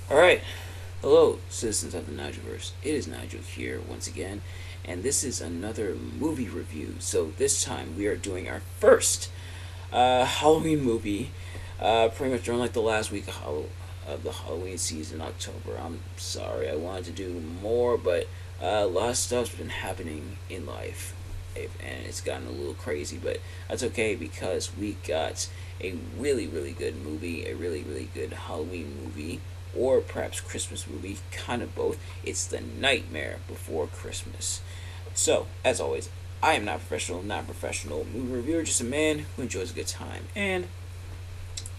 Alright, hello, citizens of the Nigelverse. It is Nigel here once again, and this is another movie review. So, this time we are doing our first Halloween movie, pretty much during like the last week of the Halloween season, October. I'm sorry, I wanted to do more, but a lot of stuff's been happening in life, and it's gotten a little crazy, but that's okay because we got a really, really good movie, a really, really good Halloween movie, or perhaps Christmas movie, kind of both. It's The Nightmare Before Christmas. So, as always, I am not professional movie reviewer, just a man who enjoys a good time, and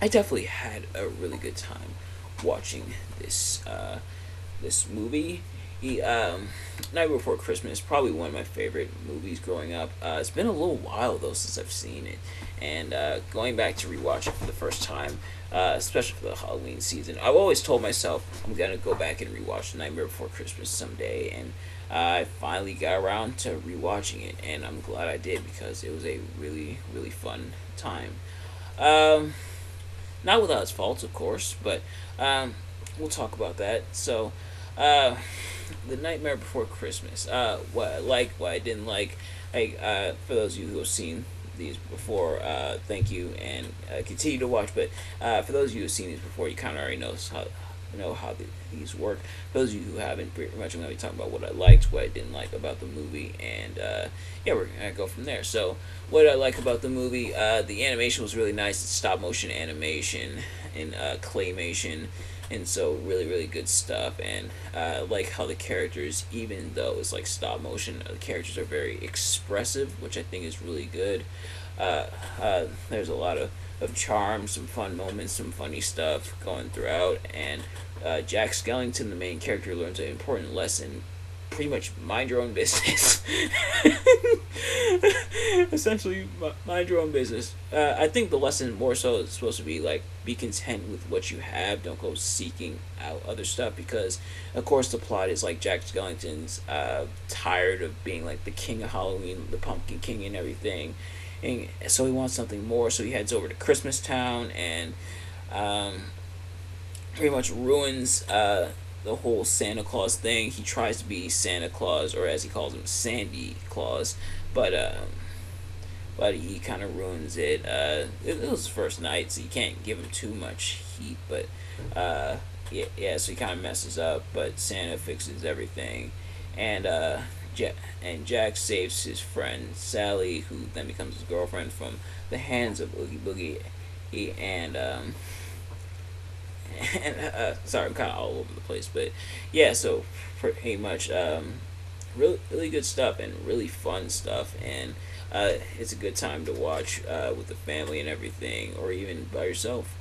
I definitely had a really good time watching this movie. Night Before Christmas, probably one of my favorite movies growing up. It's been a little while though since I've seen it, and going back to rewatch it for the first time, especially for the Halloween season, I've always told myself I'm gonna go back and rewatch Nightmare Before Christmas someday, and I finally got around to rewatching it, and I'm glad I did because it was a really, really fun time. Um, Not without its faults, of course, but we'll talk about that. So, uh, the Nightmare Before Christmas. What I liked, what I didn't like. For those of you who have seen these before, thank you and continue to watch. But for those of you who have seen these before, you kind of already know how these work. For those of you who haven't, pretty much I'm going to be talking about what I liked, what I didn't like about the movie, and yeah, we're going to go from there. So, what I like about the movie, the animation was really nice. It's stop motion animation and claymation, and so really, really good stuff. And I like how the characters, even though it's like stop motion, the characters are very expressive, which I think is really good. There's a lot of charm, some fun moments, some funny stuff going throughout, and Jack Skellington, the main character, learns an important lesson. Pretty much mind your own business. Essentially, mind your own business. I think the lesson more so is supposed to be like be content with what you have. Don't go seeking out other stuff because, of course, the plot is like Jack Skellington's tired of being like the king of Halloween, the Pumpkin King, and everything, and so he wants something more. So he heads over to Christmas Town and um, pretty much ruins the whole Santa Claus thing. He tries to be Santa Claus, or as he calls him, Sandy Claus, but he kind of ruins it. It was his first night, so you can't give him too much heat. But yeah, so he kind of messes up. But Santa fixes everything, and Jack saves his friend Sally, who then becomes his girlfriend, from the hands of Oogie Boogie. And sorry, I'm kind of all over the place, but yeah. So pretty much, really, really good stuff and really fun stuff, and it's a good time to watch with the family and everything, or even by yourself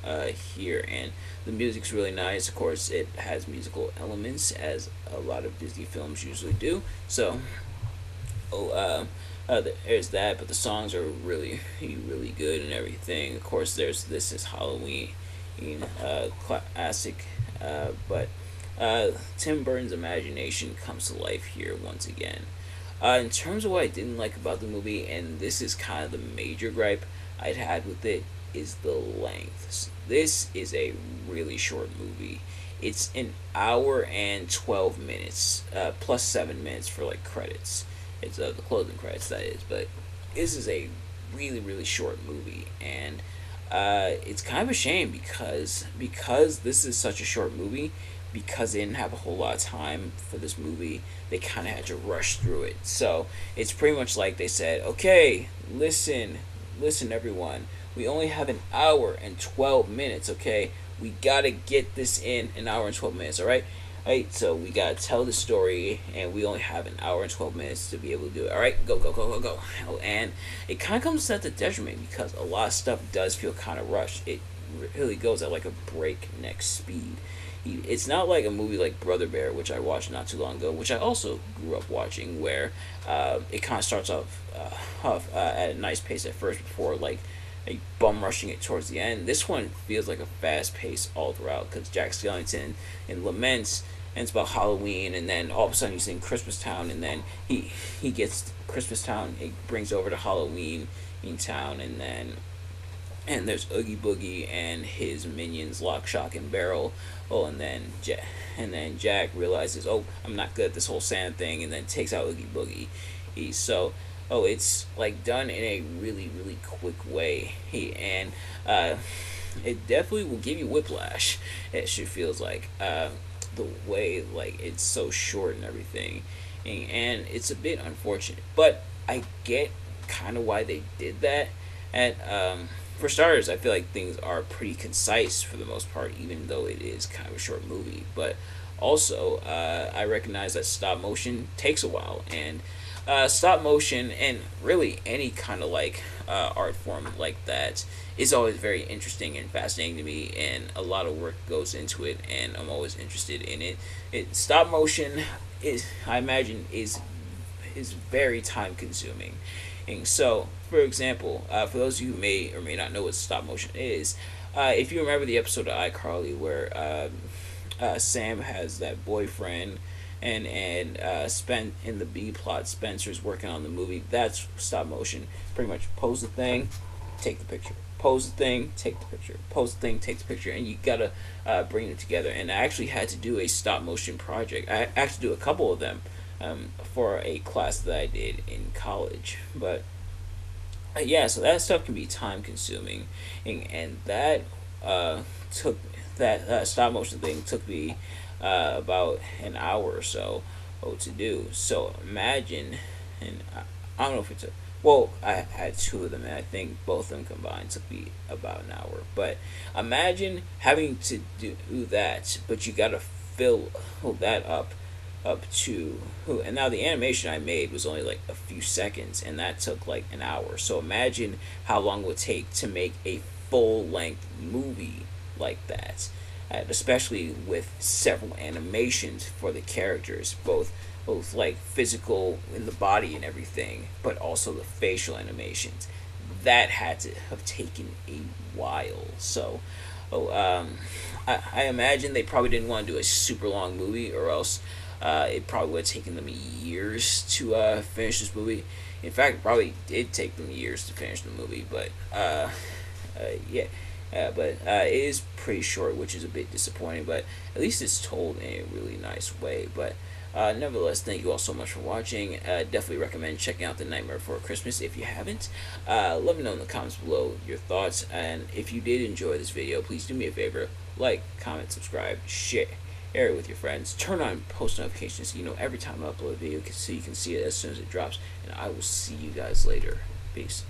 here. And the music's really nice. Of course, it has musical elements, as a lot of Disney films usually do. So, oh, there's that. But the songs are really, really good and everything. Of course, there's This Is Halloween, classic, but Tim Burton's imagination comes to life here once again. In terms of what I didn't like about the movie, and this is kind of the major gripe I'd had with it, is the length. This is a really short movie. It's an hour and 12 minutes, plus 7 minutes for like credits. It's the closing credits, that is. But this is a really, really short movie, and it's kind of a shame because this is such a short movie, because they didn't have a whole lot of time for this movie, they kind of had to rush through it. So it's pretty much like they said, okay, listen everyone, we only have an hour and 12 minutes, okay? We gotta get this in an hour and 12 minutes, alright? Alright, so we gotta tell the story, and we only have an hour and 12 minutes to be able to do it. Alright, go, go, go, go, go. And it kind of comes at the detriment because a lot of stuff does feel kind of rushed. It really goes at like a breakneck speed. It's not like a movie like Brother Bear, which I watched not too long ago, which I also grew up watching, where it kind of starts off at a nice pace at first before like a bum rushing it towards the end. This one feels like a fast pace all throughout because Jack Skellington and laments, and it's about Halloween, and then all of a sudden he's in Christmas Town, and then he gets Christmas Town, it brings over to Halloween in town, and then and there's Oogie Boogie and his minions Lock, Shock, and Barrel. Oh, and then Jack realizes, oh, I'm not good at this whole sand thing, and then takes out Oogie Boogie. So, oh, it's like done in a really really quick way. And it definitely will give you whiplash. It sure feels like the way like it's so short and everything, and it's a bit unfortunate. But I get kind of why they did that. And for starters, I feel like things are pretty concise for the most part, even though it is kind of a short movie. But also, I recognize that stop motion takes a while, and stop motion and really any kind of like art form like that is always very interesting and fascinating to me, and a lot of work goes into it, and I'm always interested in it. Stop motion is, I imagine, is very time consuming. And so, for example, for those of you who may or may not know what stop motion is, if you remember the episode of iCarly where Sam has that boyfriend, and spent in the B plot, Spencer's working on the movie. That's stop motion. Pretty much pose the thing, take the picture. Pose the thing, take the picture. Pose the thing, take the picture, and you gotta bring it together. And I actually had to do a stop motion project. I actually do a couple of them for a class that I did in college. But yeah, so that stuff can be time consuming, and that took that stop motion thing took me about an hour or so to do. So imagine, and I don't know if it's a well, I had two of them, and I think both of them combined took me about an hour. But imagine having to do that, but you gotta fill that up to and now the animation I made was only like a few seconds, and that took like an hour. So imagine how long it would take to make a full length movie like that, especially with several animations for the characters, both like physical in the body and everything, but also the facial animations. That had to have taken a while. So, I imagine they probably didn't want to do a super long movie, or else it probably would have taken them years to finish this movie. In fact, it probably did take them years to finish the movie, but yeah. It is pretty short, which is a bit disappointing, but at least it's told in a really nice way. But nevertheless, thank you all so much for watching. Definitely recommend checking out The Nightmare Before Christmas if you haven't. Let me know in the comments below your thoughts, and if you did enjoy this video, please do me a favor, like, comment, subscribe, share it with your friends, turn on post notifications so you know every time I upload a video so you can see it as soon as it drops, and I will see you guys later. Peace.